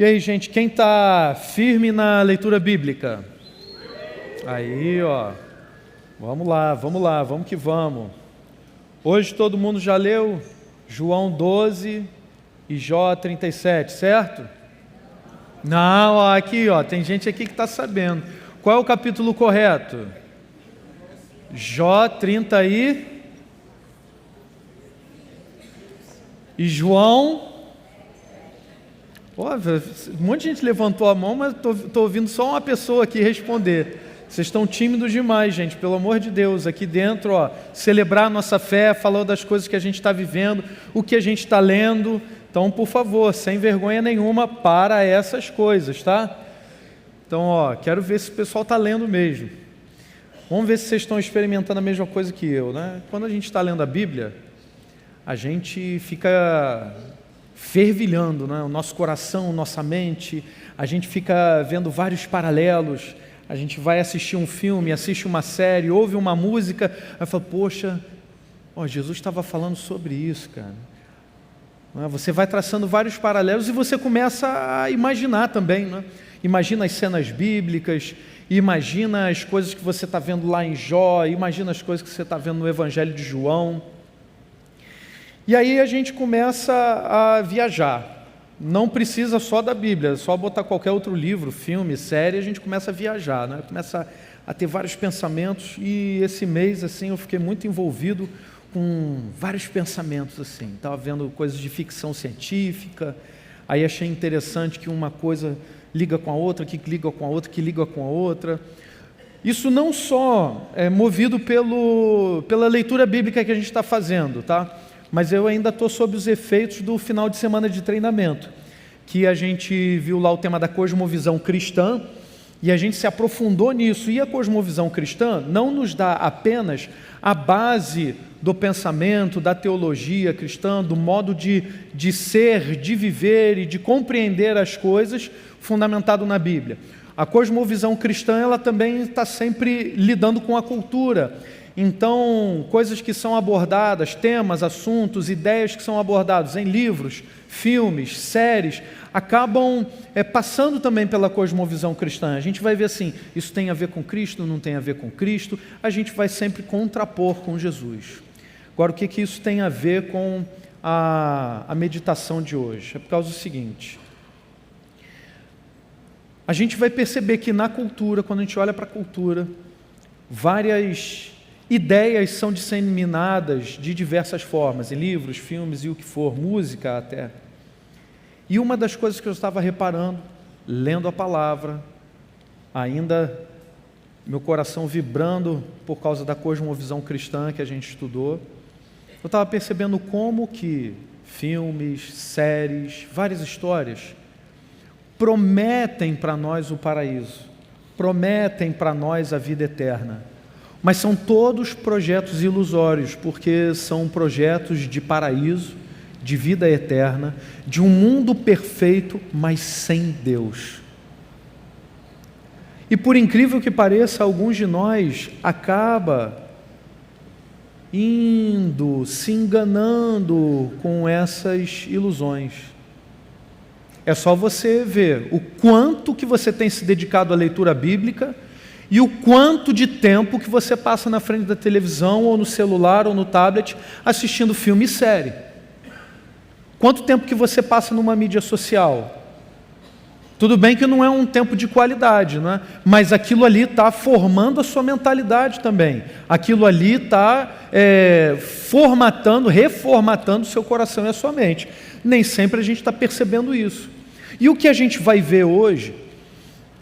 E aí, gente, quem está firme na leitura bíblica? Aí, ó. Vamos lá, vamos que vamos. Hoje todo mundo já leu João 12 e Jó 37, certo? Não, ó, aqui, ó, tem gente aqui que está sabendo. Qual é o capítulo correto? Jó 30 e João. Ó, um monte de gente levantou a mão, mas estou ouvindo só uma pessoa aqui responder. Vocês estão tímidos demais, gente, pelo amor de Deus. Aqui dentro, ó, celebrar a nossa fé, falar das coisas que a gente está vivendo, o que a gente está lendo. Então, por favor, sem vergonha nenhuma, para essas coisas, tá? Então, ó, quero ver se o pessoal está lendo mesmo. Vamos ver se vocês estão experimentando a mesma coisa que eu, né? Quando a gente está lendo a Bíblia, a gente fica fervilhando, né? O nosso coração, nossa mente, a gente fica vendo vários paralelos. A gente vai assistir um filme, assiste uma série, ouve uma música, aí fala, poxa, ó, Jesus estava falando sobre isso, cara. Você vai traçando vários paralelos e você começa a imaginar também, né? Imagina as cenas bíblicas, imagina as coisas que você está vendo lá em Jó, imagina as coisas que você está vendo no Evangelho de João. E aí a gente começa a viajar. Não precisa só da Bíblia, é só botar qualquer outro livro, filme, série, a gente começa a viajar, né? Começa a ter vários pensamentos. E esse mês, assim, eu fiquei muito envolvido com vários pensamentos, assim. Estava vendo coisas de ficção científica, aí achei interessante que uma coisa liga com a outra, que liga com a outra, que liga com a outra. Isso não só é movido pela leitura bíblica que a gente está fazendo, tá? Mas eu ainda estou sob os efeitos do final de semana de treinamento, que a gente viu lá o tema da cosmovisão cristã, e a gente se aprofundou nisso. E a cosmovisão cristã não nos dá apenas a base do pensamento, da teologia cristã, do modo de ser, de viver e de compreender as coisas fundamentado na Bíblia. A cosmovisão cristã, ela também está sempre lidando com a cultura. Então, coisas que são abordadas, temas, assuntos, ideias que são abordados em livros, filmes, séries, acabam passando também pela cosmovisão cristã. A gente vai ver assim, isso tem a ver com Cristo, não tem a ver com Cristo, a gente vai sempre contrapor com Jesus. Agora, o que isso tem a ver com a meditação de hoje? É por causa do seguinte, a gente vai perceber que na cultura, quando a gente olha para a cultura, várias ideias são disseminadas de diversas formas, em livros, filmes e o que for, música até. E uma das coisas que eu estava reparando, lendo a palavra, ainda meu coração vibrando por causa da cosmovisão cristã que a gente estudou, eu estava percebendo como que filmes, séries, várias histórias prometem para nós o paraíso, prometem para nós a vida eterna. Mas são todos projetos ilusórios, porque são projetos de paraíso, de vida eterna, de um mundo perfeito, mas sem Deus. E por incrível que pareça, alguns de nós acabam se enganando com essas ilusões. É só você ver o quanto que você tem se dedicado à leitura bíblica e o quanto de tempo que você passa na frente da televisão, ou no celular, ou no tablet, assistindo filme e série. Quanto tempo que você passa numa mídia social? Tudo bem que não é um tempo de qualidade, né? Mas aquilo ali está formando a sua mentalidade também. Aquilo ali está reformatando o seu coração e a sua mente. Nem sempre a gente está percebendo isso. E o que a gente vai ver hoje,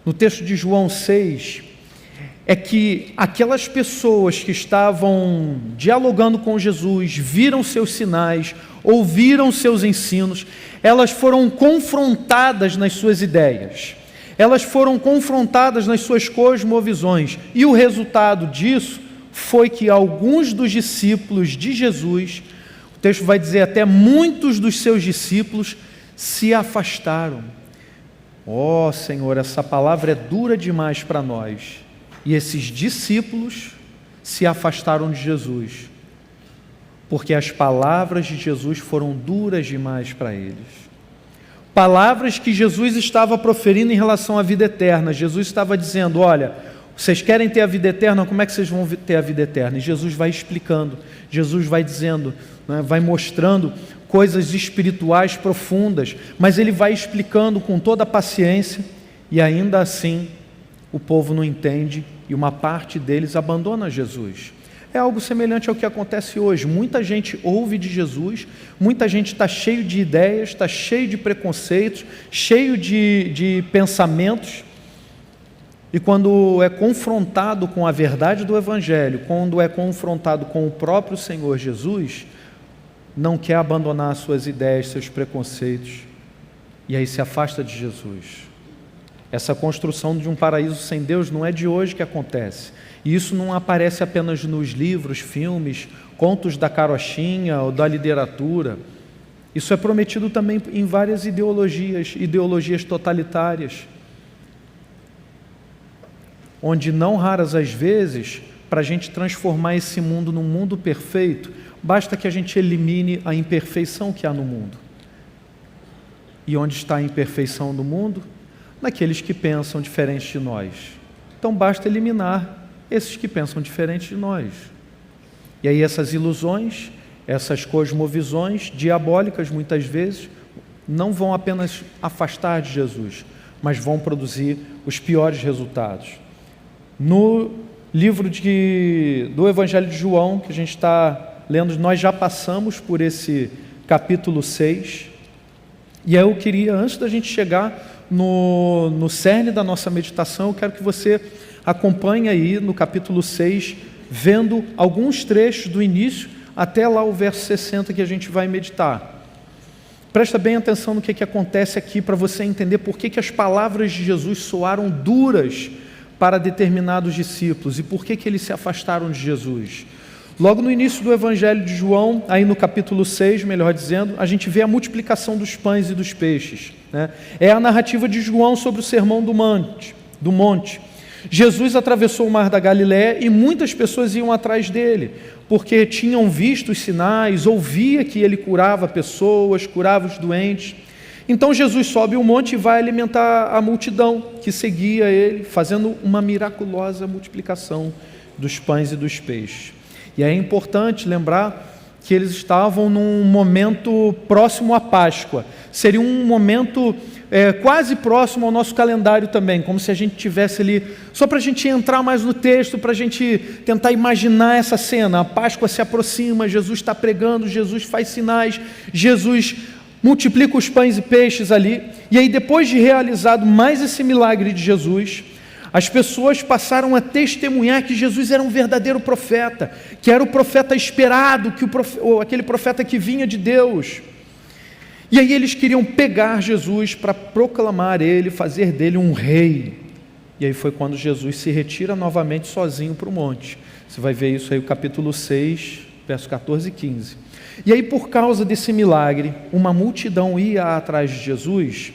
no texto de João 6, é que aquelas pessoas que estavam dialogando com Jesus, viram seus sinais, ouviram seus ensinos, elas foram confrontadas nas suas ideias, elas foram confrontadas nas suas cosmovisões, e o resultado disso foi que alguns dos discípulos de Jesus, o texto vai dizer até muitos dos seus discípulos, se afastaram. Ó Senhor, essa palavra é dura demais para nós. E esses discípulos se afastaram de Jesus, porque as palavras de Jesus foram duras demais para eles. palavras que Jesus estava proferindo em relação à vida eterna. Jesus estava dizendo: olha, vocês querem ter a vida eterna? Como é que vocês vão ter a vida eterna? E Jesus vai explicando, Jesus vai dizendo, né, vai mostrando coisas espirituais profundas, mas ele vai explicando com toda a paciência, e ainda assim o povo não entende e uma parte deles abandona Jesus. É algo semelhante ao que acontece hoje. Muita gente ouve de Jesus, muita gente está cheio de ideias, está cheio de preconceitos, cheio de pensamentos, e quando é confrontado com a verdade do Evangelho, quando é confrontado com o próprio Senhor Jesus, não quer abandonar suas ideias, seus preconceitos, e aí se afasta de Jesus. Essa construção de um paraíso sem Deus não é de hoje que acontece. E isso não aparece apenas nos livros, filmes, contos da carochinha ou da literatura. Isso é prometido também em várias ideologias totalitárias, onde não raras as vezes, para a gente transformar esse mundo num mundo perfeito, basta que a gente elimine a imperfeição que há no mundo. E onde está a imperfeição do mundo? Naqueles que pensam diferente de nós. Então basta eliminar esses que pensam diferente de nós. E aí essas ilusões, essas cosmovisões diabólicas muitas vezes, não vão apenas afastar de Jesus, mas vão produzir os piores resultados. No livro do Evangelho de João, que a gente está lendo, nós já passamos por esse capítulo 6, e aí eu queria, antes da gente chegar no cerne da nossa meditação, eu quero que você acompanhe aí no capítulo 6, vendo alguns trechos do início até lá o verso 60 que a gente vai meditar. Presta bem atenção no que acontece aqui para você entender por que as palavras de Jesus soaram duras para determinados discípulos e por que eles se afastaram de Jesus. Logo no início do Evangelho de João, aí no capítulo 6, melhor dizendo, a gente vê a multiplicação dos pães e dos peixes, né? É a narrativa de João sobre o sermão do monte. Jesus atravessou o mar da Galileia e muitas pessoas iam atrás dele, porque tinham visto os sinais, ouvia que ele curava pessoas, curava os doentes. Então Jesus sobe o monte e vai alimentar a multidão que seguia ele, fazendo uma miraculosa multiplicação dos pães e dos peixes. E é importante lembrar que eles estavam num momento próximo à Páscoa. Seria um momento quase próximo ao nosso calendário também, como se a gente tivesse ali, só para a gente entrar mais no texto, para a gente tentar imaginar essa cena. A Páscoa se aproxima, Jesus está pregando, Jesus faz sinais, Jesus multiplica os pães e peixes ali, e aí depois de realizado mais esse milagre de Jesus, as pessoas passaram a testemunhar que Jesus era um verdadeiro profeta, que era o profeta esperado, aquele profeta que vinha de Deus. E aí eles queriam pegar Jesus para proclamar ele, fazer dele um rei. E aí foi quando Jesus se retira novamente sozinho para o monte. Você vai ver isso aí, o capítulo 6, verso 14 e 15. E aí, por causa desse milagre, uma multidão ia atrás de Jesus,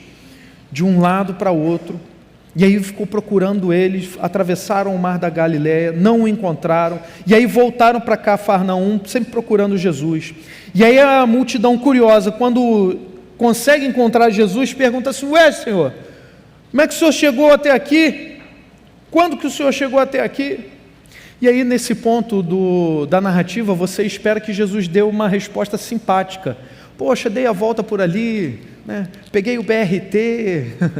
de um lado para o outro, e aí ficou procurando eles, atravessaram o mar da Galileia, não o encontraram, e aí voltaram para Cafarnaum, sempre procurando Jesus. E aí a multidão curiosa, quando consegue encontrar Jesus, pergunta assim: ué, Senhor, como é que o Senhor chegou até aqui? Quando que o Senhor chegou até aqui? E aí nesse ponto da narrativa, você espera que Jesus dê uma resposta simpática. Poxa, dei a volta por ali, né? Peguei o BRT...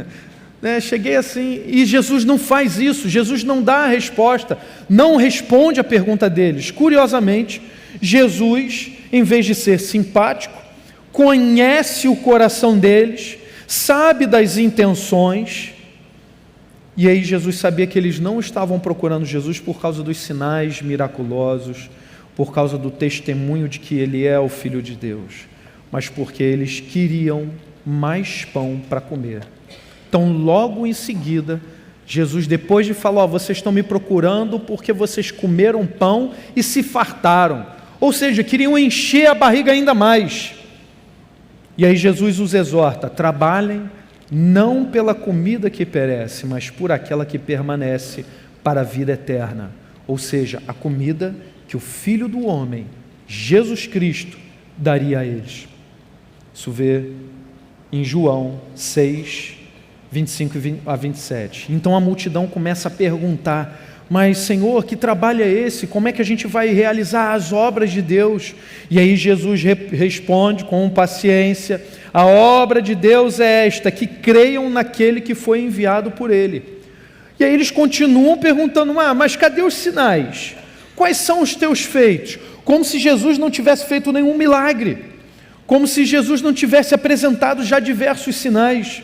cheguei assim, e Jesus não faz isso, Jesus não dá a resposta, não responde a pergunta deles. Curiosamente, Jesus, em vez de ser simpático, conhece o coração deles, sabe das intenções, e aí Jesus sabia que eles não estavam procurando Jesus por causa dos sinais miraculosos, por causa do testemunho de que ele é o Filho de Deus, mas porque eles queriam mais pão para comer. Então, logo em seguida, Jesus, depois de falar: vocês estão me procurando porque vocês comeram pão e se fartaram, ou seja, queriam encher a barriga ainda mais. E aí Jesus os exorta: trabalhem não pela comida que perece, mas por aquela que permanece para a vida eterna, ou seja, a comida que o Filho do Homem, Jesus Cristo, daria a eles. Isso em João 6, 25 a 27. Então a multidão começa a perguntar: mas Senhor, que trabalho é esse? Como é que a gente vai realizar as obras de Deus? E aí Jesus responde com paciência: a obra de Deus é esta, que creiam naquele que foi enviado por Ele. E aí eles continuam perguntando: mas cadê os sinais? Quais são os teus feitos? Como se Jesus não tivesse feito nenhum milagre, como se Jesus não tivesse apresentado já diversos sinais.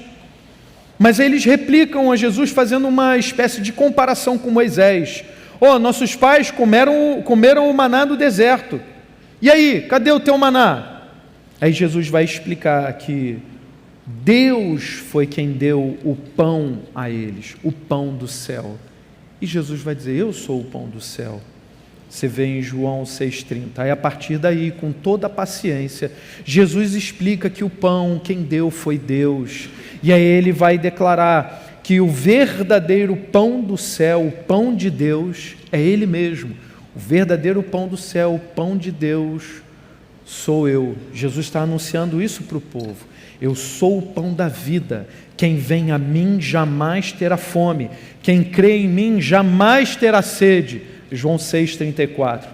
Mas aí eles replicam a Jesus fazendo uma espécie de comparação com Moisés: nossos pais comeram o maná no deserto, e aí, cadê o teu maná? Aí Jesus vai explicar que Deus foi quem deu o pão a eles, o pão do céu. E Jesus vai dizer: eu sou o pão do céu. Você vê em João 6,30. Aí a partir daí, com toda a paciência, Jesus explica que o pão, quem deu foi Deus. E aí ele vai declarar que o verdadeiro pão do céu, o pão de Deus, é Ele mesmo. O verdadeiro pão do céu, o pão de Deus, sou eu. Jesus está anunciando isso para o povo: eu sou o pão da vida, quem vem a mim jamais terá fome, quem crê em mim jamais terá sede. João 6,34.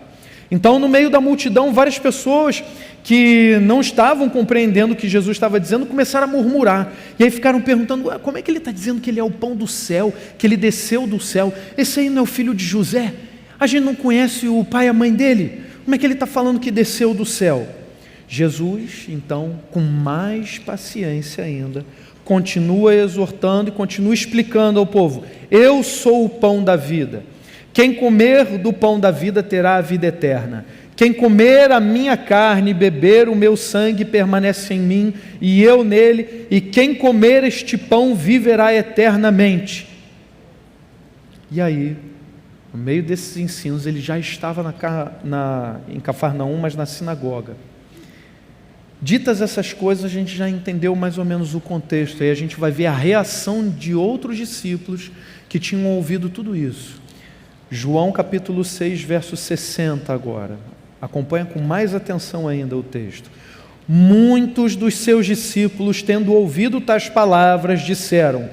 Então, no meio da multidão, várias pessoas que não estavam compreendendo o que Jesus estava dizendo começaram a murmurar, e aí ficaram perguntando: como é que ele está dizendo que ele é o pão do céu, que ele desceu do céu? Esse aí não é o filho de José? A gente não conhece o pai e a mãe dele? Como é que ele está falando que desceu do céu? Jesus, então, com mais paciência ainda, continua exortando e continua explicando ao povo: eu sou o pão da vida. Quem comer do pão da vida terá a vida eterna. Quem comer a minha carne e beber o meu sangue permanece em mim e eu nele, e quem comer este pão viverá eternamente. E aí, no meio desses ensinos, ele já estava em Cafarnaum, mas na sinagoga. Ditas essas coisas, a gente já entendeu mais ou menos o contexto, aí a gente vai ver a reação de outros discípulos que tinham ouvido tudo isso. João capítulo 6, verso 60 agora. Acompanha com mais atenção ainda o texto. Muitos dos seus discípulos, tendo ouvido tais palavras, disseram: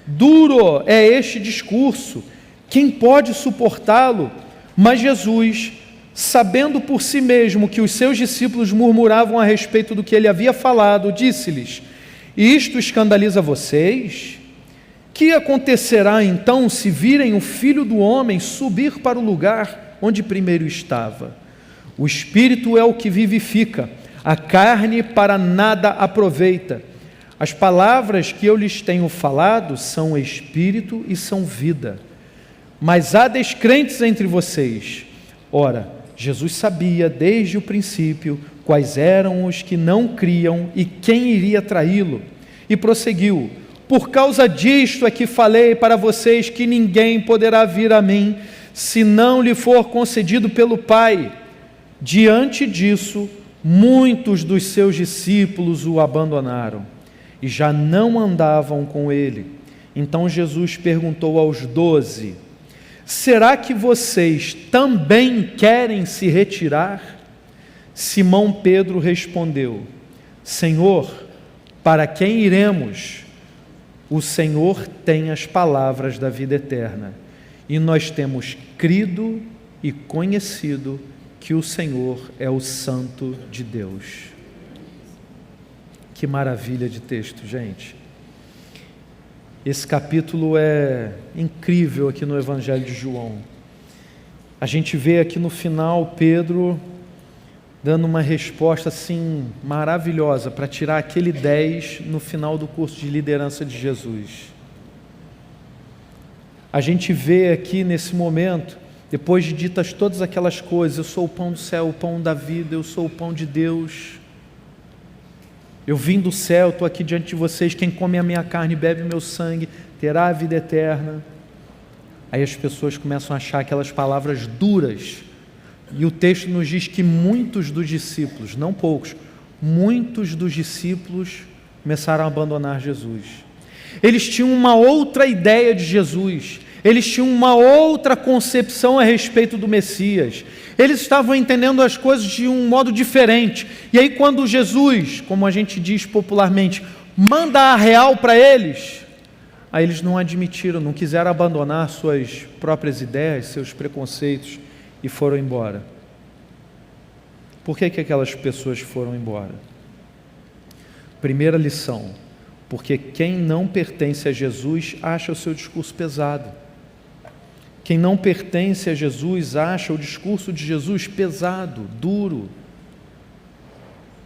duro é este discurso, quem pode suportá-lo? Mas Jesus, sabendo por si mesmo que os seus discípulos murmuravam a respeito do que ele havia falado, disse-lhes: isto escandaliza vocês? Que acontecerá então se virem o Filho do Homem subir para o lugar onde primeiro estava? O Espírito é o que vivifica, a carne para nada aproveita. As palavras que eu lhes tenho falado são Espírito e são vida. Mas há descrentes entre vocês. Ora, Jesus sabia desde o princípio quais eram os que não criam e quem iria traí-lo. E prosseguiu: por causa disto é que falei para vocês que ninguém poderá vir a mim, se não lhe for concedido pelo Pai. Diante disso, muitos dos seus discípulos o abandonaram e já não andavam com ele. Então Jesus perguntou aos 12: será que vocês também querem se retirar? Simão Pedro respondeu: Senhor, para quem iremos? O Senhor tem as palavras da vida eterna, e nós temos crido e conhecido que o Senhor é o Santo de Deus. Que maravilha de texto, gente. Esse capítulo é incrível aqui no Evangelho de João. A gente vê aqui no final Pedro dando uma resposta assim maravilhosa para tirar aquele 10 no final do curso de liderança de Jesus. A gente vê aqui nesse momento, depois de ditas todas aquelas coisas: eu sou o pão do céu, o pão da vida, eu sou o pão de Deus, eu vim do céu, estou aqui diante de vocês, quem come a minha carne e bebe o meu sangue terá a vida eterna. Aí as pessoas começam a achar aquelas palavras duras, e o texto nos diz que muitos dos discípulos, não poucos, muitos dos discípulos começaram a abandonar Jesus. Eles tinham uma outra ideia de Jesus, eles tinham uma outra concepção a respeito do Messias, eles estavam entendendo as coisas de um modo diferente. E aí quando Jesus, como a gente diz popularmente, manda a real para eles. Aí eles não admitiram, não quiseram abandonar suas próprias ideias, seus preconceitos e foram embora. Por que aquelas pessoas foram embora? Primeira lição, porque quem não pertence a Jesus acha o seu discurso pesado. Quem não pertence a Jesus acha o discurso de Jesus pesado, duro.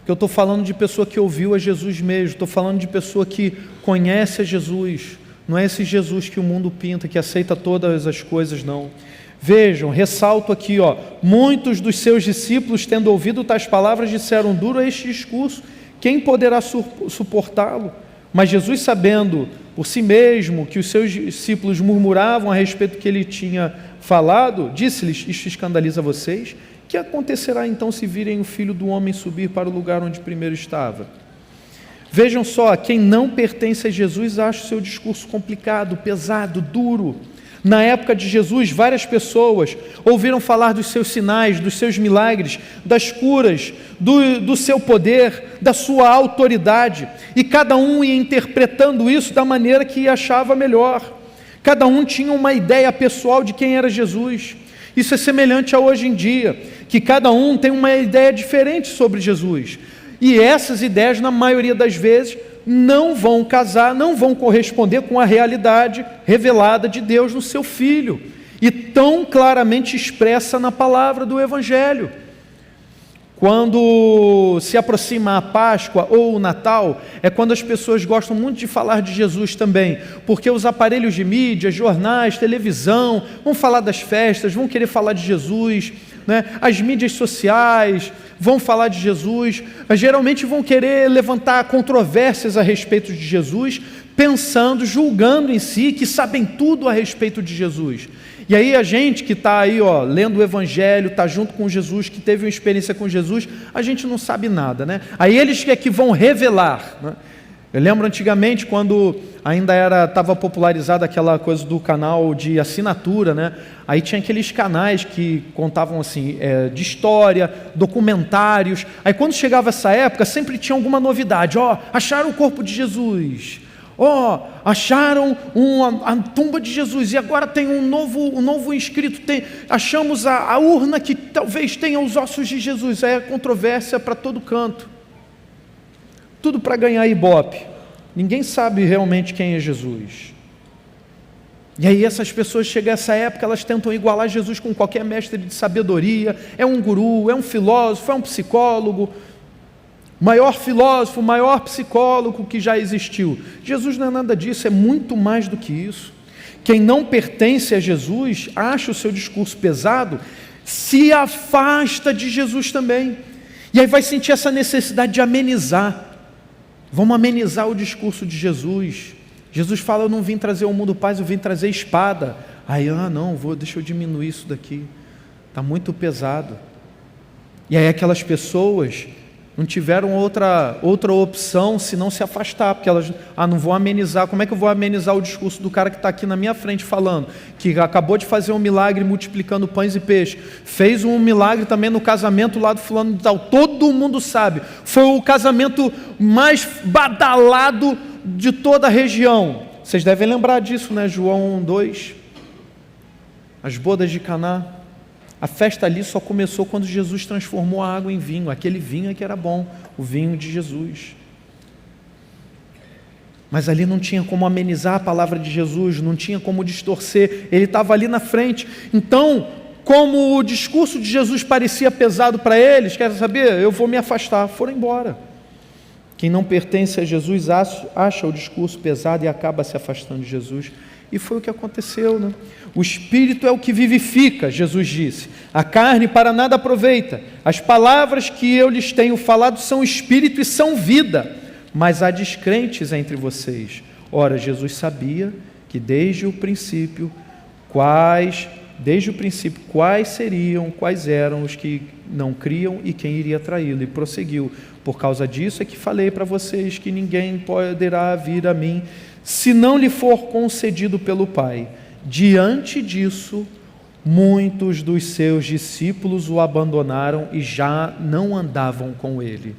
Eu estou falando de pessoa que ouviu a Jesus mesmo, estou falando de pessoa que conhece a Jesus, não é esse Jesus que o mundo pinta, que aceita todas as coisas, não. Vejam, ressalto aqui, muitos dos seus discípulos, tendo ouvido tais palavras, disseram: duro é este discurso, quem poderá suportá-lo? Mas Jesus, sabendo por si mesmo que os seus discípulos murmuravam a respeito do que ele tinha falado, disse-lhes: isto escandaliza vocês? Que acontecerá então se virem o Filho do Homem subir para o lugar onde primeiro estava? Vejam só, quem não pertence a Jesus acha o seu discurso complicado, pesado, duro. Na época de Jesus, várias pessoas ouviram falar dos seus sinais, dos seus milagres, das curas, do seu poder, da sua autoridade, e cada um ia interpretando isso da maneira que achava melhor. Cada um tinha uma ideia pessoal de quem era Jesus. Isso é semelhante a hoje em dia, que cada um tem uma ideia diferente sobre Jesus. E essas ideias, na maioria das vezes, não vão casar, não vão corresponder com a realidade revelada de Deus no seu Filho, e tão claramente expressa na palavra do Evangelho. Quando se aproxima a Páscoa ou o Natal, é quando as pessoas gostam muito de falar de Jesus também, porque os aparelhos de mídia, jornais, televisão, vão falar das festas, vão querer falar de Jesus, né? As mídias sociais vão falar de Jesus, mas geralmente vão querer levantar controvérsias a respeito de Jesus, pensando, julgando em si que sabem tudo a respeito de Jesus. E aí a gente que está aí, lendo o Evangelho, está junto com Jesus, que teve uma experiência com Jesus, a gente não sabe nada, né? Aí eles que vão revelar, né? Eu lembro antigamente, quando ainda estava popularizada aquela coisa do canal de assinatura, né? Aí tinha aqueles canais que contavam assim, de história, documentários. Aí quando chegava essa época, sempre tinha alguma novidade. Acharam o corpo de Jesus. Acharam a tumba de Jesus, e agora tem um novo inscrito, achamos a urna que talvez tenha os ossos de Jesus. É controvérsia para todo canto, tudo para ganhar ibope. Ninguém sabe realmente quem é Jesus. E aí essas pessoas chegam a essa época, elas tentam igualar Jesus com qualquer mestre de sabedoria, é um guru, é um filósofo, é um psicólogo, maior filósofo, maior psicólogo que já existiu. Jesus não é nada disso, é muito mais do que isso. Quem não pertence a Jesus, acha o seu discurso pesado, se afasta de Jesus também. E aí vai sentir essa necessidade de amenizar. Vamos amenizar o discurso de Jesus. Jesus fala: eu não vim trazer ao mundo paz, eu vim trazer espada. Aí, deixa eu diminuir isso daqui, está muito pesado. E aí aquelas pessoas não tiveram outra opção senão se afastar, porque elas, não vou amenizar. Como é que eu vou amenizar o discurso do cara que está aqui na minha frente falando, que acabou de fazer um milagre multiplicando pães e peixes, fez um milagre também no casamento lá do fulano de tal, todo mundo sabe, foi o casamento mais badalado de toda a região. Vocês devem lembrar disso, né? João 2, as bodas de Caná. A festa ali só começou quando Jesus transformou a água em vinho. Aquele vinho é que era bom, o vinho de Jesus. Mas ali não tinha como amenizar a palavra de Jesus, não tinha como distorcer, ele estava ali na frente. Então, como o discurso de Jesus parecia pesado para eles, quer saber? Eu vou me afastar. Foram embora. Quem não pertence a Jesus acha o discurso pesado e acaba se afastando de Jesus. E foi o que aconteceu, né? O Espírito é o que vivifica, Jesus disse. A carne para nada aproveita. As palavras que eu lhes tenho falado são Espírito e são vida. Mas há descrentes entre vocês. Ora, Jesus sabia que desde o princípio quais eram os que não criam e quem iria traí-lo. E prosseguiu: por causa disso é que falei para vocês que ninguém poderá vir a mim se não lhe for concedido pelo Pai. Diante disso, muitos dos seus discípulos o abandonaram e já não andavam com ele.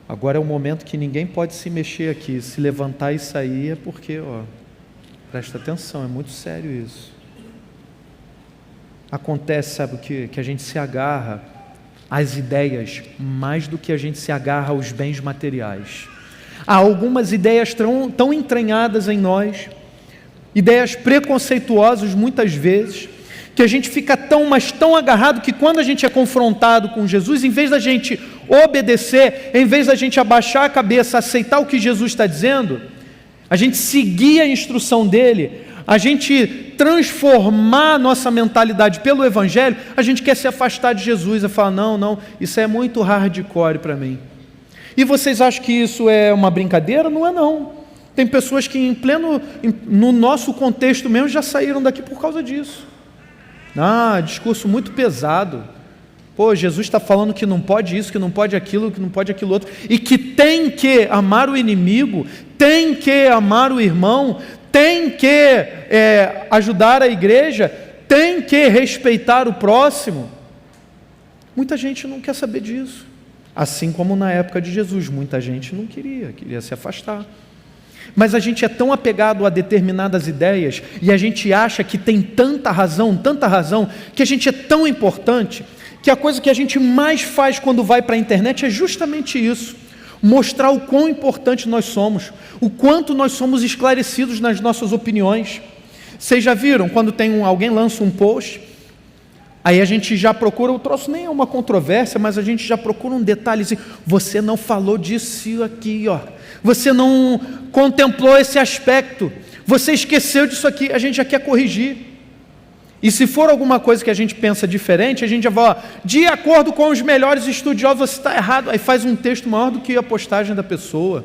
Agora é o momento que ninguém pode se mexer aqui. Se levantar e sair é porque, presta atenção, é muito sério isso. Acontece, sabe o que? Que a gente se agarra às ideias mais do que a gente se agarra aos bens materiais. Há algumas ideias tão entranhadas em nós, ideias preconceituosas muitas vezes, que a gente fica mas tão agarrado que quando a gente é confrontado com Jesus, em vez da gente obedecer, em vez da gente abaixar a cabeça, aceitar o que Jesus está dizendo, a gente seguir a instrução dele, a gente transformar a nossa mentalidade pelo Evangelho, a gente quer se afastar de Jesus e falar, não, isso é muito hardcore para mim. E vocês acham que isso é uma brincadeira? Não é não. Tem pessoas que no nosso contexto mesmo já saíram daqui por causa disso. Discurso muito pesado. Jesus está falando que não pode isso, que não pode aquilo, que não pode aquilo outro, e que tem que amar o inimigo, tem que amar o irmão, tem que ajudar a igreja, tem que respeitar o próximo. Muita gente não quer saber disso. Assim como na época de Jesus, muita gente não queria se afastar. Mas a gente é tão apegado a determinadas ideias e a gente acha que tem tanta razão, que a gente é tão importante, que a coisa que a gente mais faz quando vai para a internet é justamente isso, mostrar o quão importante nós somos, o quanto nós somos esclarecidos nas nossas opiniões. Vocês já viram quando alguém lança um post, aí a gente já procura, o troço nem é uma controvérsia, mas a gente já procura um detalhezinho, você não falou disso aqui, você não contemplou esse aspecto, você esqueceu disso aqui, a gente já quer corrigir. E se for alguma coisa que a gente pensa diferente, a gente já vai, de acordo com os melhores estudiosos, você está errado, aí faz um texto maior do que a postagem da pessoa.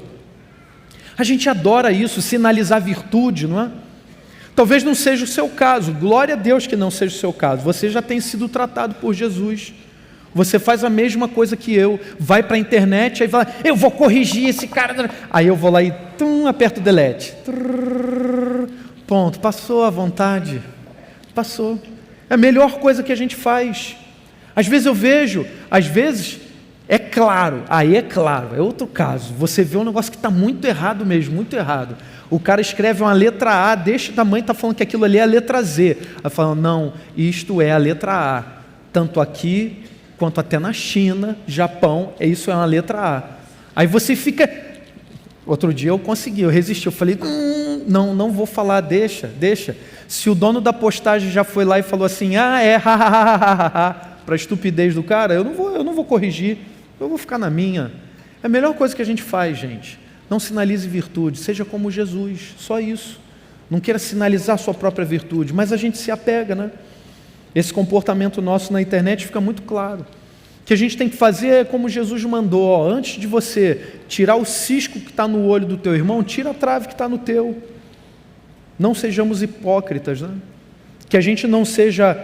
A gente adora isso, sinalizar virtude, não é? Talvez não seja o seu caso, glória a Deus que não seja o seu caso, você já tem sido tratado por Jesus, você faz a mesma coisa que eu, vai para a internet, aí fala, eu vou corrigir esse cara, aí eu vou lá e aperto o delete, ponto, passou à vontade, passou, é a melhor coisa que a gente faz. Às vezes eu vejo, é claro, é outro caso, você vê um negócio que está muito errado mesmo, muito errado, o cara escreve uma letra A, deste tamanho, está falando que aquilo ali é a letra Z, aí fala, não, isto é a letra A, tanto aqui, quanto até na China, Japão, isso é uma letra A, aí você fica, outro dia eu resisti, eu falei, não vou falar, deixa, se o dono da postagem já foi lá e falou assim, para a estupidez do cara, eu não vou corrigir, eu vou ficar na minha. É a melhor coisa que a gente faz, gente. Não sinalize virtude, seja como Jesus, só isso. Não queira sinalizar a sua própria virtude, mas a gente se apega, né? Esse comportamento nosso na internet fica muito claro. O que a gente tem que fazer é como Jesus mandou, antes de você tirar o cisco que está no olho do teu irmão, tira a trave que está no teu. Não sejamos hipócritas, né? Que a gente não seja,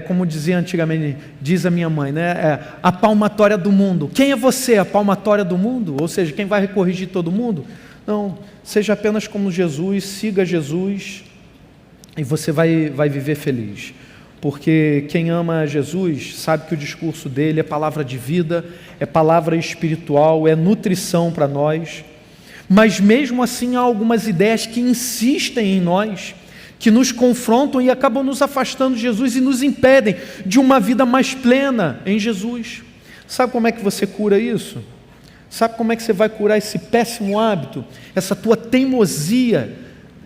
como dizia antigamente, diz a minha mãe, né? A palmatória do mundo. Quem é você, a palmatória do mundo? Ou seja, quem vai corrigir todo mundo? Não, seja apenas como Jesus, siga Jesus e você vai viver feliz. Porque quem ama Jesus sabe que o discurso dele é palavra de vida, é palavra espiritual, é nutrição para nós. Mas mesmo assim há algumas ideias que insistem em nós, que nos confrontam e acabam nos afastando de Jesus e nos impedem de uma vida mais plena em Jesus. Sabe como é que você cura isso? Sabe como é que você vai curar esse péssimo hábito, essa tua teimosia,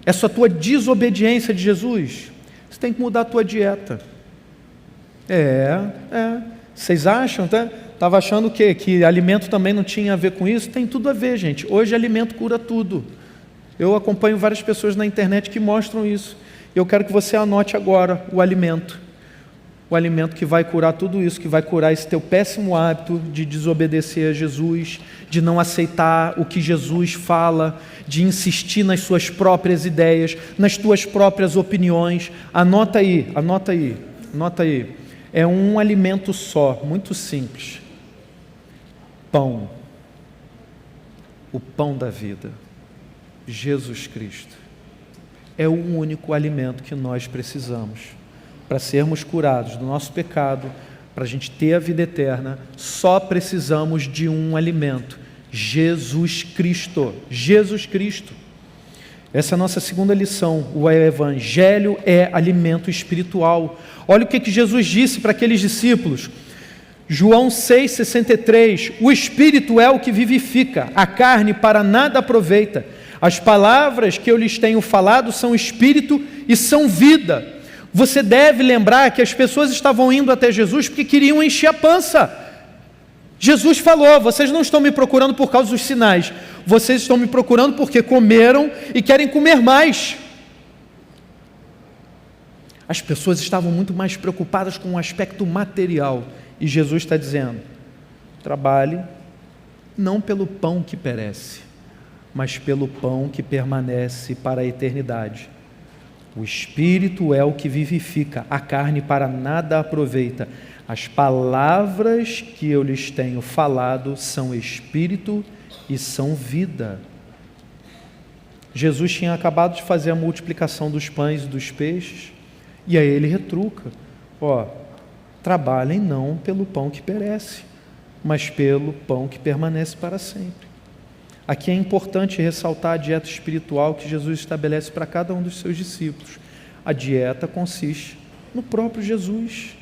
essa tua desobediência de Jesus? Você tem que mudar a tua dieta. Vocês acham, tá? Estava achando o quê? Que alimento também não tinha a ver com isso? Tem tudo a ver, gente. Hoje alimento cura tudo. Eu acompanho várias pessoas na internet que mostram isso. Eu quero que você anote agora o alimento. O alimento que vai curar tudo isso, que vai curar esse teu péssimo hábito de desobedecer a Jesus, de não aceitar o que Jesus fala, de insistir nas suas próprias ideias, nas tuas próprias opiniões. Anota aí. É um alimento só, muito simples. Pão. O pão da vida. Jesus Cristo. É o único alimento que nós precisamos para sermos curados do nosso pecado, para a gente ter a vida eterna. Só precisamos de um alimento, Jesus Cristo. Jesus Cristo. Essa é a nossa segunda lição. O Evangelho é alimento espiritual. Olha o que Jesus disse para aqueles discípulos. João 6,63. O Espírito é o que vivifica, a carne para nada aproveita. As palavras que eu lhes tenho falado são espírito e são vida. Você deve lembrar que as pessoas estavam indo até Jesus porque queriam encher a pança. Jesus falou: vocês não estão me procurando por causa dos sinais, vocês estão me procurando porque comeram e querem comer mais. As pessoas estavam muito mais preocupadas com o aspecto material, e Jesus está dizendo: trabalhe não pelo pão que perece, mas pelo pão que permanece para a eternidade. O Espírito é o que vivifica, a carne para nada aproveita. As palavras que eu lhes tenho falado são Espírito e são vida. Jesus tinha acabado de fazer a multiplicação dos pães e dos peixes, e aí ele retruca: trabalhem não pelo pão que perece, mas pelo pão que permanece para sempre. Aqui é importante ressaltar a dieta espiritual que Jesus estabelece para cada um dos seus discípulos. A dieta consiste no próprio Jesus.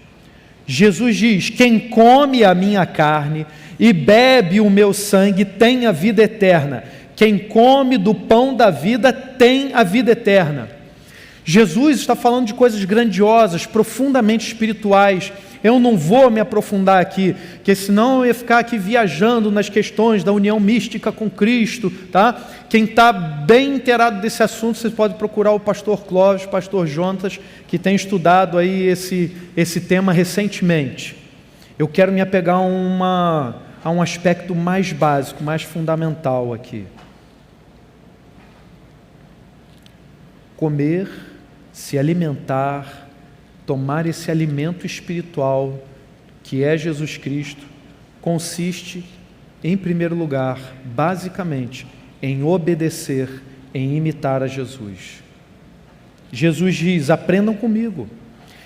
Jesus diz: quem come a minha carne e bebe o meu sangue tem a vida eterna. Quem come do pão da vida tem a vida eterna. Jesus está falando de coisas grandiosas, profundamente espirituais. Eu não vou me aprofundar aqui, porque senão eu ia ficar aqui viajando nas questões da união mística com Cristo, tá? Quem está bem inteirado desse assunto, você pode procurar o pastor Clóvis, o pastor Jonatas, que tem estudado aí esse tema recentemente. Eu quero me apegar a um aspecto mais básico, mais fundamental aqui. Comer, se alimentar, tomar esse alimento espiritual, que é Jesus Cristo, consiste, em primeiro lugar, basicamente, em obedecer, em imitar a Jesus. Jesus diz: aprendam comigo.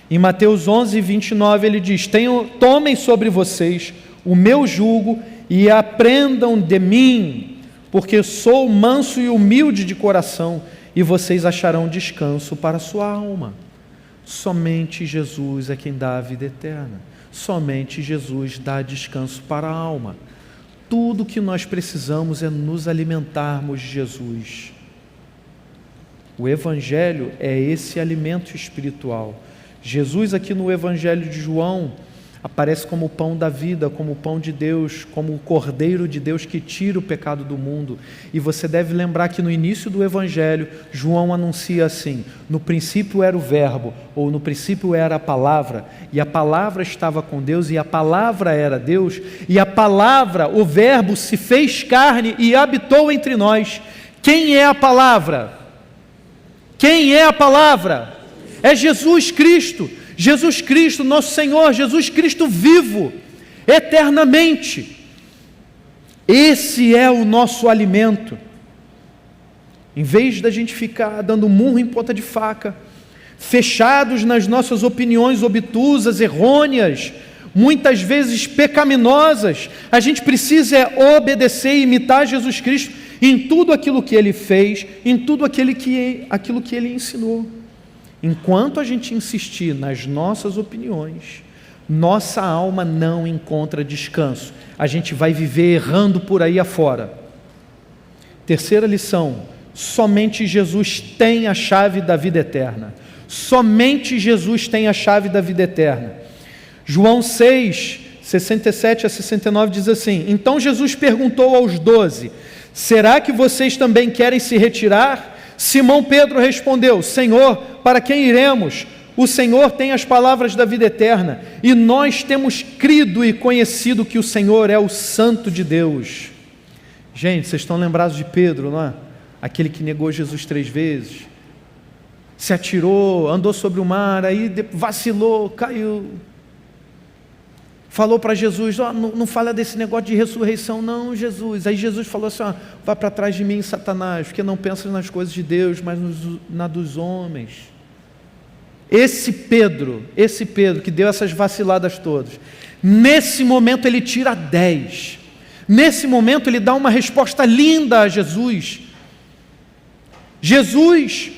Em Mateus 11:29 ele diz: tomem sobre vocês o meu jugo e aprendam de mim, porque sou manso e humilde de coração, e vocês acharão descanso para a sua alma. Somente Jesus é quem dá a vida eterna. Somente Jesus dá descanso para a alma. Tudo que nós precisamos é nos alimentarmos de Jesus. O Evangelho é esse alimento espiritual. Jesus aqui no Evangelho de João aparece como o pão da vida, como o pão de Deus, como o Cordeiro de Deus que tira o pecado do mundo. E você deve lembrar que no início do Evangelho, João anuncia assim: no princípio era o Verbo, ou no princípio era a Palavra, e a Palavra estava com Deus, e a Palavra era Deus, e a Palavra, o Verbo, se fez carne e habitou entre nós. Quem é a Palavra? Quem é a Palavra? É Jesus Cristo. Jesus Cristo, nosso Senhor, Jesus Cristo vivo, eternamente. Esse é o nosso alimento. Em vez da gente ficar dando murro em ponta de faca, fechados nas nossas opiniões obtusas, errôneas, muitas vezes pecaminosas, a gente precisa obedecer e imitar Jesus Cristo em tudo aquilo que Ele fez, em tudo aquilo que Ele ensinou. Enquanto a gente insistir nas nossas opiniões, nossa alma não encontra descanso. A gente vai viver errando por aí afora. Terceira lição: somente Jesus tem a chave da vida eterna. Somente Jesus tem a chave da vida eterna. João 6, 67 a 69 diz assim: então Jesus perguntou aos 12: será que vocês também querem se retirar? Simão Pedro respondeu: Senhor, para quem iremos? O Senhor tem as palavras da vida eterna, e nós temos crido e conhecido que o Senhor é o Santo de Deus. Gente, vocês estão lembrados de Pedro, não é? Aquele que negou Jesus 3 vezes, se atirou, andou sobre o mar, aí vacilou, caiu, falou para Jesus: não fala desse negócio de ressurreição não, Jesus. Aí Jesus falou assim: vá para trás de mim, Satanás, porque não pensas nas coisas de Deus, mas na dos homens. Esse Pedro que deu essas vaciladas todas, nesse momento ele tira 10. Nesse momento ele dá uma resposta linda a Jesus. Jesus,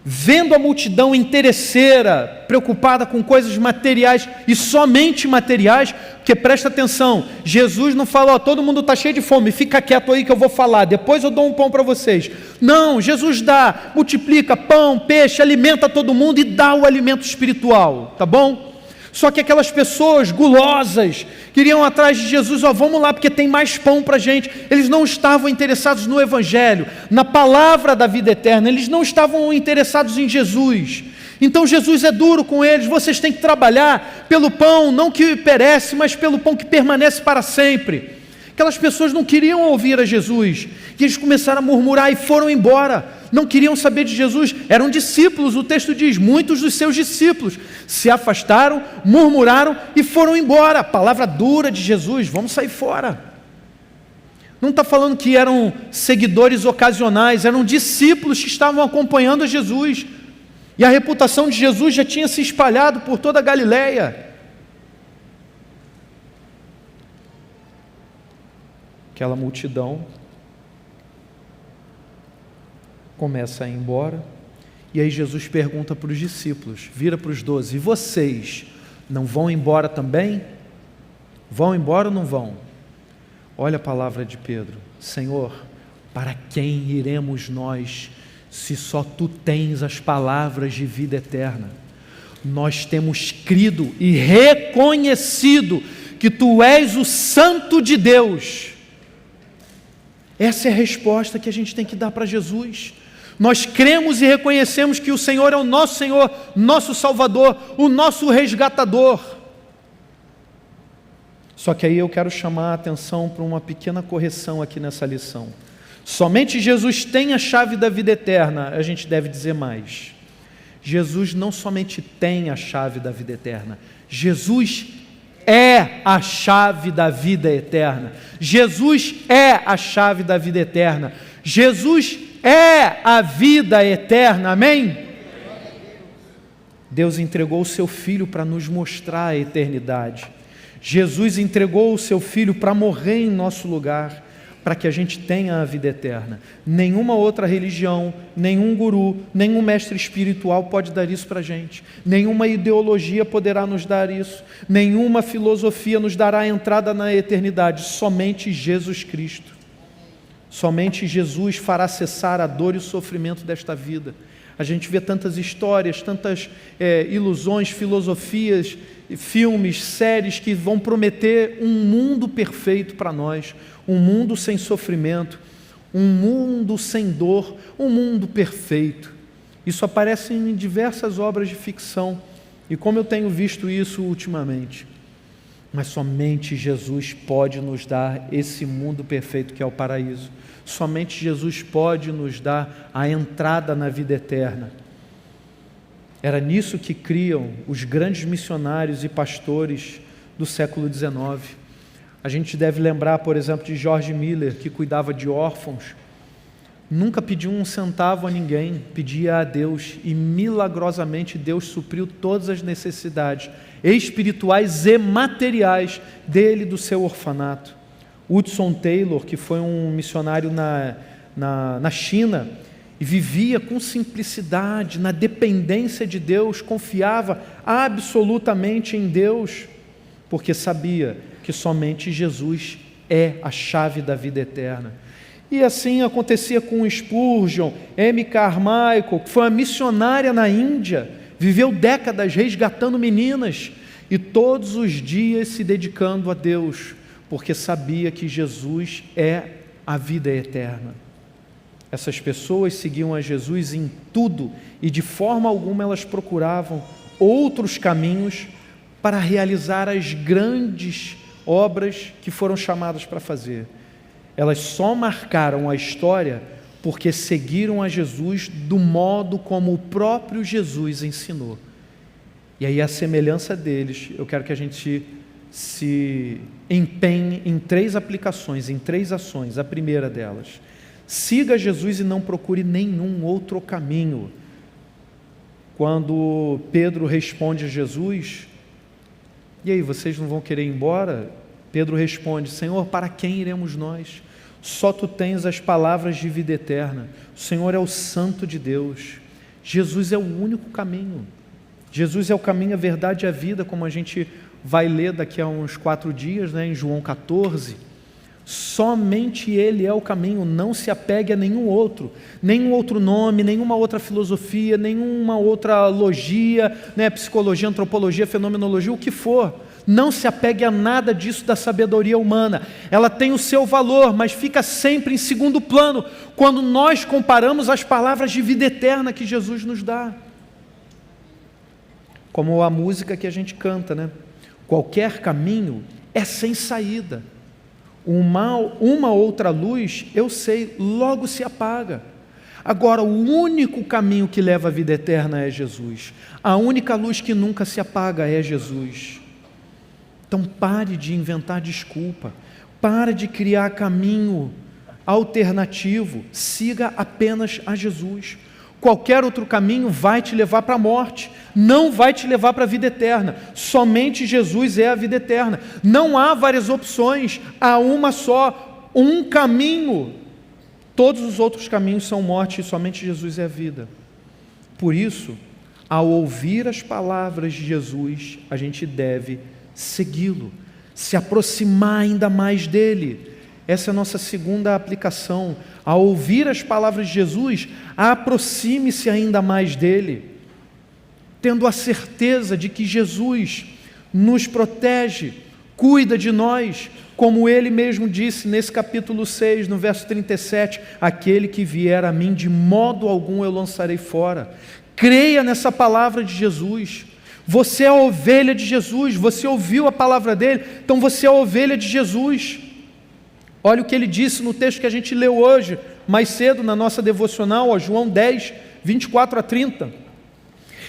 vendo a multidão interesseira, preocupada com coisas materiais e somente materiais, porque presta atenção, Jesus não fala, todo mundo está cheio de fome, fica quieto aí que eu vou falar, depois eu dou um pão para vocês. Não, Jesus dá, multiplica pão, peixe, alimenta todo mundo e dá o alimento espiritual, tá bom? Só que aquelas pessoas gulosas queriam atrás de Jesus, vamos lá porque tem mais pão para a gente. Eles não estavam interessados no Evangelho, na palavra da vida eterna, eles não estavam interessados em Jesus. Então Jesus é duro com eles, vocês têm que trabalhar pelo pão, não que perece, mas pelo pão que permanece para sempre. Aquelas pessoas não queriam ouvir a Jesus, e eles começaram a murmurar e foram embora, não queriam saber de Jesus, eram discípulos, o texto diz, muitos dos seus discípulos se afastaram, murmuraram e foram embora. Palavra dura de Jesus, vamos sair fora. Não está falando que eram seguidores ocasionais, eram discípulos que estavam acompanhando a Jesus, e a reputação de Jesus já tinha se espalhado por toda a Galileia. Aquela multidão começa a ir embora, e aí Jesus pergunta para os discípulos, vira para os 12, e vocês não vão embora também? Vão embora ou não vão? Olha a palavra de Pedro, Senhor, para quem iremos nós, se só Tu tens as palavras de vida eterna? Nós temos crido e reconhecido que Tu és o Santo de Deus. Essa é a resposta que a gente tem que dar para Jesus. Nós cremos e reconhecemos que o Senhor é o nosso Senhor, nosso Salvador, o nosso resgatador. Só que aí eu quero chamar a atenção para uma pequena correção aqui nessa lição. Somente Jesus tem a chave da vida eterna, a gente deve dizer mais. Jesus não somente tem a chave da vida eterna, Jesus é a chave da vida eterna. Jesus é a chave da vida eterna. Jesus é a vida eterna, amém? Deus entregou o seu Filho para nos mostrar a eternidade. Jesus entregou o seu Filho para morrer em nosso lugar, para que a gente tenha a vida eterna. Nenhuma outra religião, nenhum guru, nenhum mestre espiritual pode dar isso para a gente. Nenhuma ideologia poderá nos dar isso. Nenhuma filosofia nos dará a entrada na eternidade. Somente Jesus Cristo. Somente Jesus fará cessar a dor e o sofrimento desta vida. A gente vê tantas histórias, tantas ilusões, filosofias, filmes, séries que vão prometer um mundo perfeito para nós, um mundo sem sofrimento, um mundo sem dor, um mundo perfeito. Isso aparece em diversas obras de ficção, e como eu tenho visto isso ultimamente. Mas somente Jesus pode nos dar esse mundo perfeito que é o paraíso. Somente Jesus pode nos dar a entrada na vida eterna. Era nisso que criam os grandes missionários e pastores do século XIX. A gente deve lembrar, por exemplo, de George Miller, que cuidava de órfãos. Nunca pediu um centavo a ninguém, pedia a Deus, e milagrosamente Deus supriu todas as necessidades espirituais e materiais dele e do seu orfanato. Hudson Taylor, que foi um missionário na China, e vivia com simplicidade, na dependência de Deus, confiava absolutamente em Deus, porque sabia que somente Jesus é a chave da vida eterna. E assim acontecia com Spurgeon, M. Carmichael, que foi uma missionária na Índia, viveu décadas resgatando meninas, e todos os dias se dedicando a Deus, porque sabia que Jesus é a vida eterna. Essas pessoas seguiam a Jesus em tudo, e de forma alguma elas procuravam outros caminhos para realizar as grandes obras que foram chamadas para fazer. Elas só marcaram a história porque seguiram a Jesus do modo como o próprio Jesus ensinou. E aí, a semelhança deles, eu quero que a gente se empenhe em 3 aplicações, em 3 ações. A primeira delas: siga Jesus e não procure nenhum outro caminho. Quando Pedro responde a Jesus: e aí, vocês não vão querer ir embora? Pedro responde: Senhor, para quem iremos nós? Só Tu tens as palavras de vida eterna. O Senhor é o Santo de Deus. Jesus é o único caminho. Jesus é o caminho, a verdade e a vida, como a gente vai ler daqui a uns 4 dias, em João 14. Somente Ele é o caminho, não se apegue a nenhum outro nome, nenhuma outra filosofia, nenhuma outra logia, psicologia, antropologia, fenomenologia, o que for. Não se apegue a nada disso da sabedoria humana. Ela tem o seu valor, mas fica sempre em segundo plano, quando nós comparamos as palavras de vida eterna que Jesus nos dá. Como a música que a gente canta, Qualquer caminho é sem saída. Uma outra luz, eu sei, logo se apaga. Agora, o único caminho que leva à vida eterna é Jesus. A única luz que nunca se apaga é Jesus. Então pare de inventar desculpa, pare de criar caminho alternativo, siga apenas a Jesus. Qualquer outro caminho vai te levar para a morte, não vai te levar para a vida eterna. Somente Jesus é a vida eterna. Não há várias opções, há uma só, um caminho. Todos os outros caminhos são morte e somente Jesus é a vida. Por isso, ao ouvir as palavras de Jesus, a gente deve segui-lo, se aproximar ainda mais dele. Essa é a nossa segunda aplicação. Ao ouvir as palavras de Jesus, aproxime-se ainda mais dele, tendo a certeza de que Jesus nos protege, cuida de nós, como ele mesmo disse nesse capítulo 6, no verso 37, aquele que vier a mim, de modo algum eu lançarei fora. Creia nessa palavra de Jesus. Você é a ovelha de Jesus, você ouviu a palavra dele, então você é a ovelha de Jesus. Olha o que ele disse no texto que a gente leu hoje, mais cedo na nossa devocional, João 10, 24 a 30.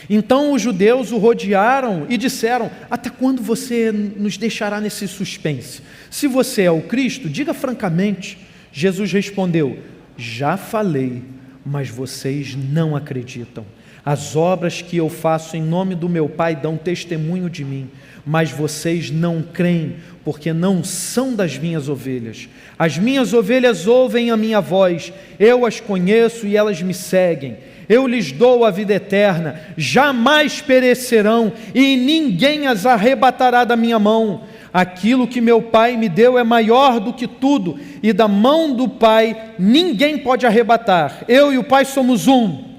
Então os judeus o rodearam e disseram: até quando você nos deixará nesse suspense? Se você é o Cristo, diga francamente. Jesus respondeu: já falei, mas vocês não acreditam. As obras que eu faço em nome do meu Pai dão testemunho de mim, mas vocês não creem, porque não são das minhas ovelhas. As minhas ovelhas ouvem a minha voz, eu as conheço e elas me seguem. Eu lhes dou a vida eterna, jamais perecerão e ninguém as arrebatará da minha mão. Aquilo que meu Pai me deu é maior do que tudo, e da mão do Pai ninguém pode arrebatar. Eu e o Pai somos um.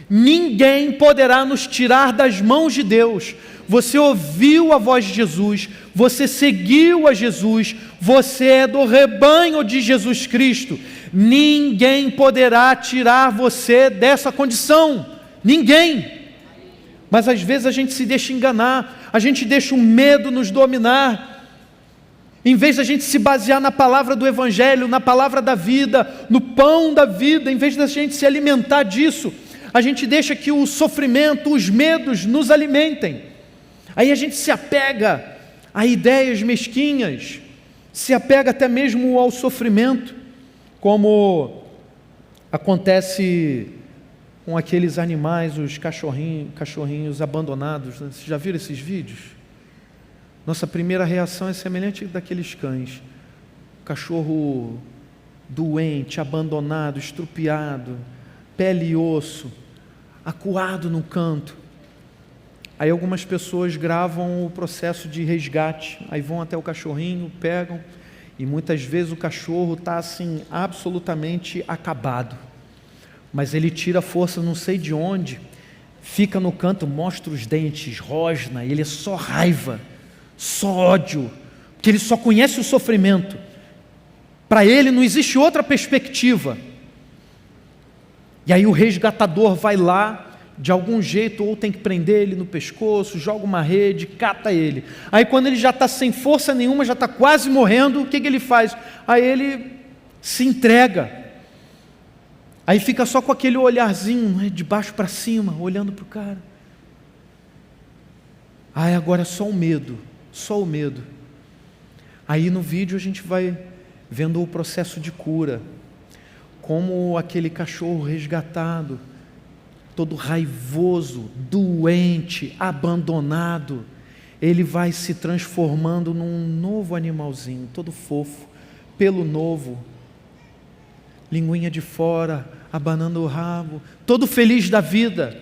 Ninguém poderá nos tirar das mãos de Deus. Você ouviu a voz de Jesus, você seguiu a Jesus, você é do rebanho de Jesus Cristo. Ninguém poderá tirar você dessa condição, ninguém. Mas às vezes a gente se deixa enganar, a gente deixa o medo nos dominar. Em vez da gente se basear na palavra do Evangelho, na palavra da vida, no pão da vida, em vez da gente se alimentar disso, a gente deixa que o sofrimento, os medos nos alimentem. Aí a gente se apega a ideias mesquinhas, se apega até mesmo ao sofrimento, como acontece com aqueles animais, os cachorrinhos abandonados. Vocês já viram esses vídeos? Nossa primeira reação é semelhante daqueles cães. Cachorro doente, abandonado, estrupiado, pele e osso, acuado no canto. Aí algumas pessoas gravam o processo de resgate, aí vão até o cachorrinho, pegam, e muitas vezes o cachorro está assim, absolutamente acabado, mas ele tira a força não sei de onde, fica no canto, mostra os dentes, rosna, ele é só raiva, só ódio, porque ele só conhece o sofrimento, para ele não existe outra perspectiva. E aí o resgatador vai lá, de algum jeito, ou tem que prender ele no pescoço, joga uma rede, cata ele. Aí quando ele já está sem força nenhuma, já está quase morrendo, o que ele faz? Aí ele se entrega. Aí fica só com aquele olharzinho, de baixo para cima, olhando para o cara. Aí agora é só o medo, só o medo. Aí no vídeo a gente vai vendo o processo de cura, como aquele cachorro resgatado, todo raivoso, doente, abandonado, ele vai se transformando num novo animalzinho, todo fofo, pelo novo, linguinha de fora, abanando o rabo, todo feliz da vida.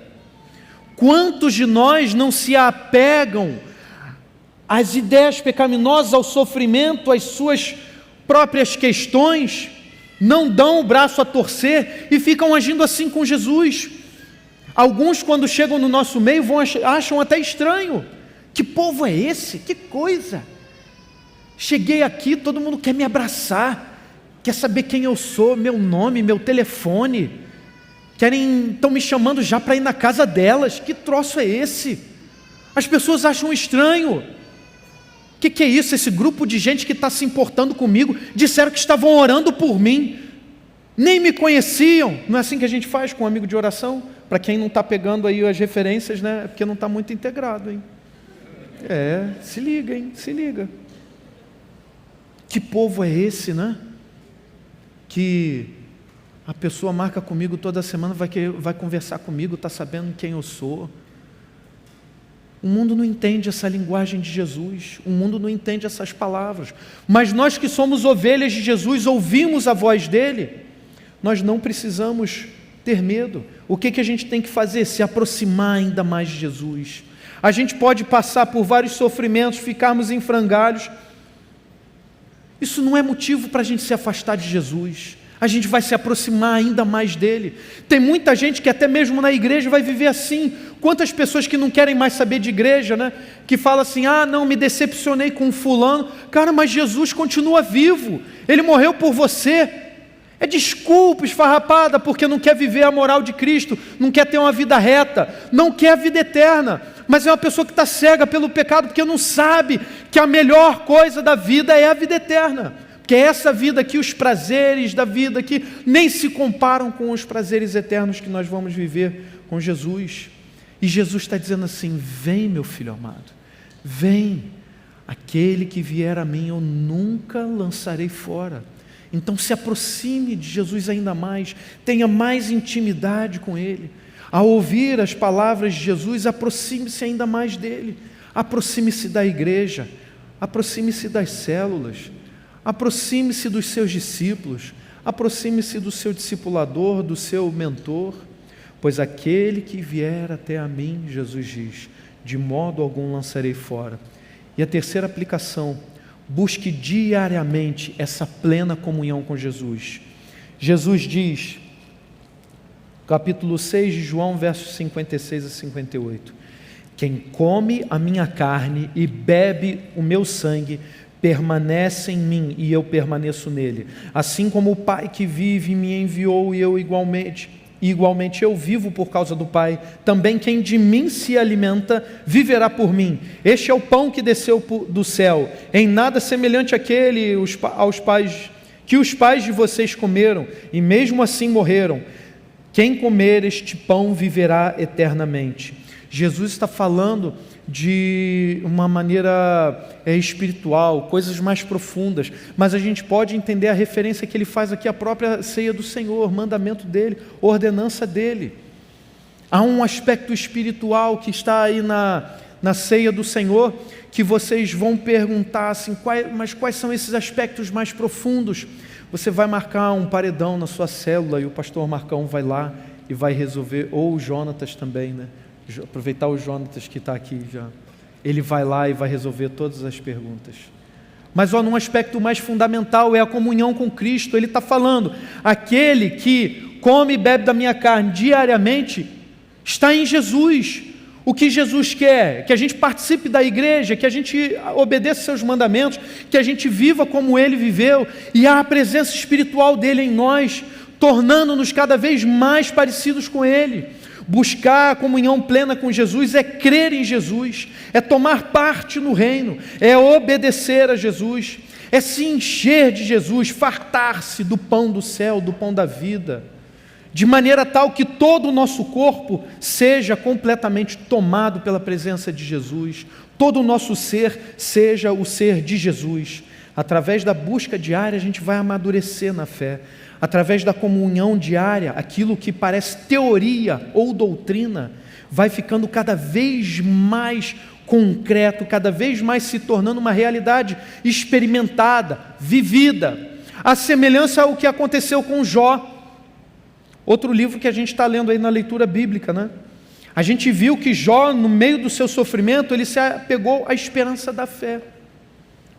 Quantos de nós não se apegam às ideias pecaminosas, ao sofrimento, às suas próprias questões, não dão o braço a torcer e ficam agindo assim com Jesus? Alguns, quando chegam no nosso meio, acham até estranho. Que povo é esse? Que coisa! Cheguei aqui, todo mundo quer me abraçar, quer saber quem eu sou, meu nome, meu telefone, estão me chamando já para ir na casa delas. Que troço é esse? As pessoas acham estranho. O que é isso? Esse grupo de gente que está se importando comigo, disseram que estavam orando por mim, nem me conheciam. Não é assim que a gente faz com um amigo de oração? Para quem não está pegando aí as referências, né? É porque não está muito integrado, hein? Se liga, hein? Se liga. Que povo é esse, né? Que a pessoa marca comigo toda semana, vai conversar comigo, está sabendo quem eu sou. O mundo não entende essa linguagem de Jesus, o mundo não entende essas palavras, mas nós que somos ovelhas de Jesus, ouvimos a voz dele, nós não precisamos ter medo. O que a gente tem que fazer? Se aproximar ainda mais de Jesus. A gente pode passar por vários sofrimentos, ficarmos em frangalhos, isso não é motivo para a gente se afastar de Jesus. A gente vai se aproximar ainda mais dele. Tem muita gente que até mesmo na igreja vai viver assim. Quantas pessoas que não querem mais saber de igreja, né? Que falam assim, não, me decepcionei com fulano. Cara, mas Jesus continua vivo, ele morreu por você. É desculpa esfarrapada, porque não quer viver a moral de Cristo, não quer ter uma vida reta, não quer a vida eterna, mas é uma pessoa que está cega pelo pecado, porque não sabe que a melhor coisa da vida é a vida eterna. Porque essa vida aqui, os prazeres da vida aqui, nem se comparam com os prazeres eternos que nós vamos viver com Jesus. E Jesus está dizendo assim, vem meu filho amado, vem, aquele que vier a mim eu nunca lançarei fora. Então se aproxime de Jesus ainda mais, tenha mais intimidade com Ele. Ao ouvir as palavras de Jesus, aproxime-se ainda mais dEle, aproxime-se da igreja, aproxime-se das células, aproxime-se dos seus discípulos, aproxime-se do seu discipulador, do seu mentor, pois aquele que vier até a mim, Jesus diz, de modo algum lançarei fora. E a terceira aplicação, busque diariamente essa plena comunhão com Jesus. Jesus diz, capítulo 6 de João, versos 56 a 58, quem come a minha carne e bebe o meu sangue, permanece em mim e eu permaneço nele, assim como o Pai que vive me enviou e eu igualmente eu vivo por causa do Pai, também quem de mim se alimenta viverá por mim. Este é o pão que desceu do céu, em nada semelhante àquele que os pais de vocês comeram e mesmo assim morreram. Quem comer este pão viverá eternamente. Jesus está falando de uma maneira espiritual, coisas mais profundas, mas a gente pode entender a referência que ele faz aqui à própria ceia do Senhor, mandamento dele, ordenança dele. Há um aspecto espiritual que está aí na ceia do Senhor, que vocês vão perguntar assim, mas quais são esses aspectos mais profundos? Você vai marcar um paredão na sua célula e o pastor Marcão vai lá e vai resolver, ou o Jonatas também, né? Aproveitar o Jonatas que está aqui já, ele vai lá e vai resolver todas as perguntas. Mas num aspecto mais fundamental é a comunhão com Cristo. Ele está falando, aquele que come e bebe da minha carne diariamente está em Jesus. O que Jesus quer? Que a gente participe da igreja, que a gente obedeça seus mandamentos, que a gente viva como Ele viveu, e há a presença espiritual dEle em nós, tornando-nos cada vez mais parecidos com Ele. Buscar a comunhão plena com Jesus é crer em Jesus, é tomar parte no reino, é obedecer a Jesus, é se encher de Jesus, fartar-se do pão do céu, do pão da vida, de maneira tal que todo o nosso corpo seja completamente tomado pela presença de Jesus, todo o nosso ser seja o ser de Jesus. Através da busca diária a gente vai amadurecer na fé. Através da comunhão diária, aquilo que parece teoria ou doutrina, vai ficando cada vez mais concreto, cada vez mais se tornando uma realidade experimentada, vivida. A semelhança ao que aconteceu com Jó. Outro livro que a gente está lendo aí na leitura bíblica, né? A gente viu que Jó, no meio do seu sofrimento, ele se apegou à esperança da fé.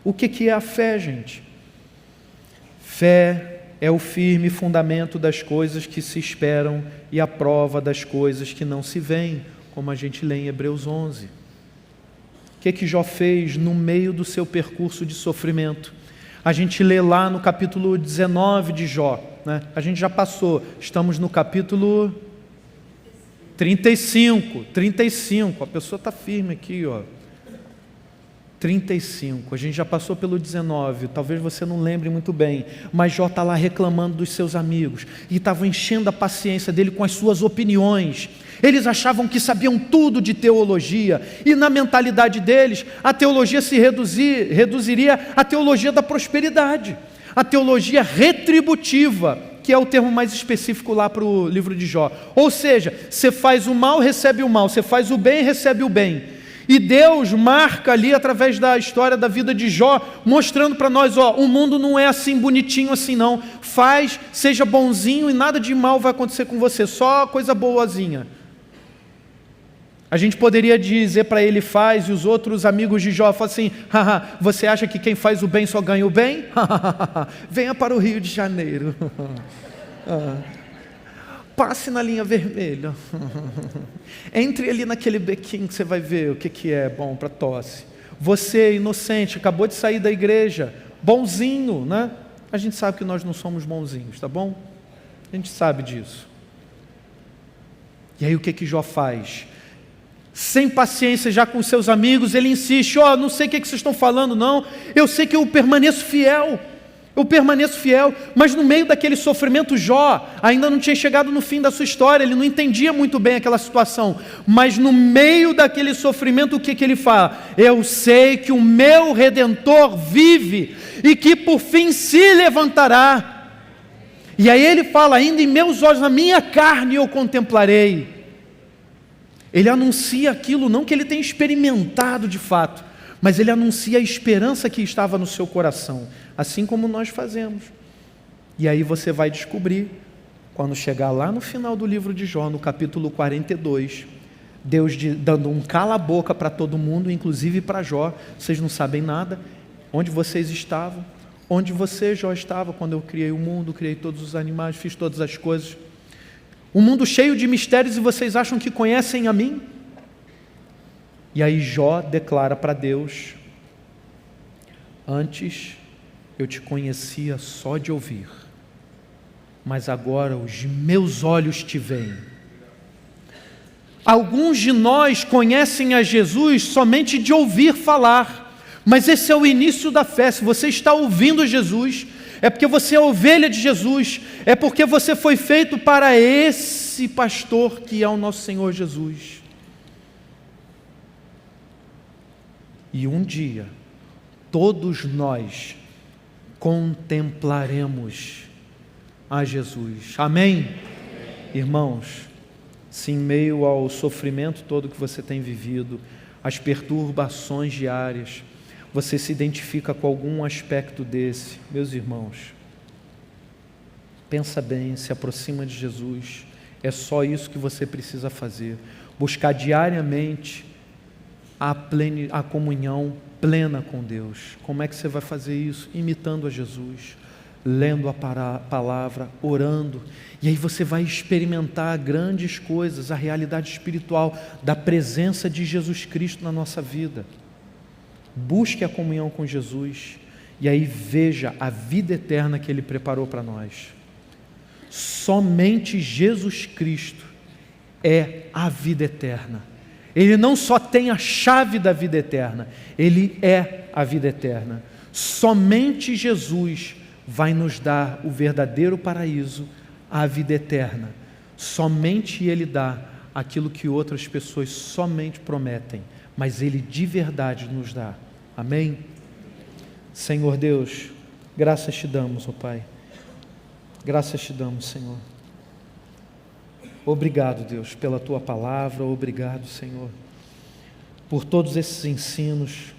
O que é a fé, gente? Fé é o firme fundamento das coisas que se esperam e a prova das coisas que não se veem, como a gente lê em Hebreus 11. O que Jó fez no meio do seu percurso de sofrimento? A gente lê lá no capítulo 19 de Jó, né? A gente já passou, estamos no capítulo 35, a pessoa está firme aqui, ó. 35, a gente já passou pelo 19, talvez você não lembre muito bem, mas Jó está lá reclamando dos seus amigos, e estavam enchendo a paciência dele com as suas opiniões. Eles achavam que sabiam tudo de teologia, e na mentalidade deles, a teologia se reduziria à teologia da prosperidade, a teologia retributiva, que é o termo mais específico lá para o livro de Jó. Ou seja, você faz o mal, recebe o mal, você faz o bem, recebe o bem. E Deus marca ali, através da história da vida de Jó, mostrando para nós, ó, o mundo não é assim bonitinho assim não. Faz, seja bonzinho e nada de mal vai acontecer com você, só coisa boazinha. A gente poderia dizer para ele faz, e os outros amigos de Jó falam assim, haha, você acha que quem faz o bem só ganha o bem? Venha para o Rio de Janeiro. Passe na linha vermelha. Entre ali naquele bequinho que você vai ver o que é bom para tosse. Você, inocente, acabou de sair da igreja, bonzinho, né? A gente sabe que nós não somos bonzinhos, tá bom? A gente sabe disso. E aí o que Jó faz? Sem paciência já com seus amigos, ele insiste, ó, não sei o que vocês estão falando não, eu sei que eu permaneço fiel, mas no meio daquele sofrimento, Jó ainda não tinha chegado no fim da sua história, ele não entendia muito bem aquela situação, mas no meio daquele sofrimento, o que ele fala? Eu sei que o meu Redentor vive, e que por fim se levantará, e aí ele fala, ainda em meus olhos, na minha carne eu contemplarei. Ele anuncia aquilo, não que ele tenha experimentado de fato, mas ele anuncia a esperança que estava no seu coração, assim como nós fazemos. E aí você vai descobrir, quando chegar lá no final do livro de Jó, no capítulo 42, Deus dando um cala-boca para todo mundo, inclusive para Jó. Vocês não sabem nada, onde vocês estavam, onde você, Jó, estava quando eu criei o mundo, criei todos os animais, fiz todas as coisas. Um mundo cheio de mistérios, e vocês acham que conhecem a mim? E aí Jó declara para Deus, antes eu te conhecia só de ouvir, mas agora os meus olhos te veem. Alguns de nós conhecem a Jesus somente de ouvir falar, mas esse é o início da fé. Se você está ouvindo Jesus, é porque você é ovelha de Jesus, é porque você foi feito para esse pastor que é o nosso Senhor Jesus. E um dia, todos nós contemplaremos a Jesus. Amém? Irmãos, se em meio ao sofrimento todo que você tem vivido, as perturbações diárias, você se identifica com algum aspecto desse, meus irmãos, pensa bem, se aproxima de Jesus. É só isso que você precisa fazer, buscar diariamente a comunhão plena com Deus. Como é que você vai fazer isso? Imitando a Jesus, lendo a palavra, orando, e aí você vai experimentar grandes coisas, a realidade espiritual da presença de Jesus Cristo na nossa vida. Busque a comunhão com Jesus, e aí veja a vida eterna que Ele preparou para nós. Somente Jesus Cristo é a vida eterna. Ele não só tem a chave da vida eterna, Ele é a vida eterna. Somente Jesus vai nos dar o verdadeiro paraíso, a vida eterna. Somente Ele dá aquilo que outras pessoas somente prometem, mas Ele de verdade nos dá. Amém? Senhor Deus, graças te damos, ó Pai. Graças te damos, Senhor. Obrigado, Deus, pela Tua palavra. Obrigado, Senhor. por todos esses ensinos,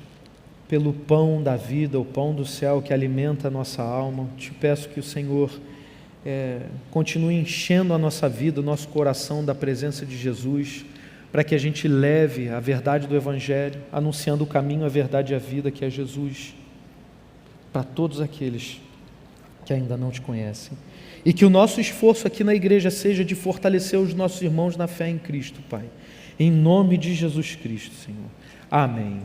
pelo pão da vida, o pão do céu que alimenta a nossa alma. Te peço que o Senhor continue enchendo a nossa vida, o nosso coração da presença de Jesus, para que a gente leve a verdade do Evangelho, anunciando o caminho, a verdade e a vida, que é Jesus, para todos aqueles que ainda não te conhecem. E que o nosso esforço aqui na igreja seja de fortalecer os nossos irmãos na fé em Cristo, Pai. Em nome de Jesus Cristo, Senhor. Amém.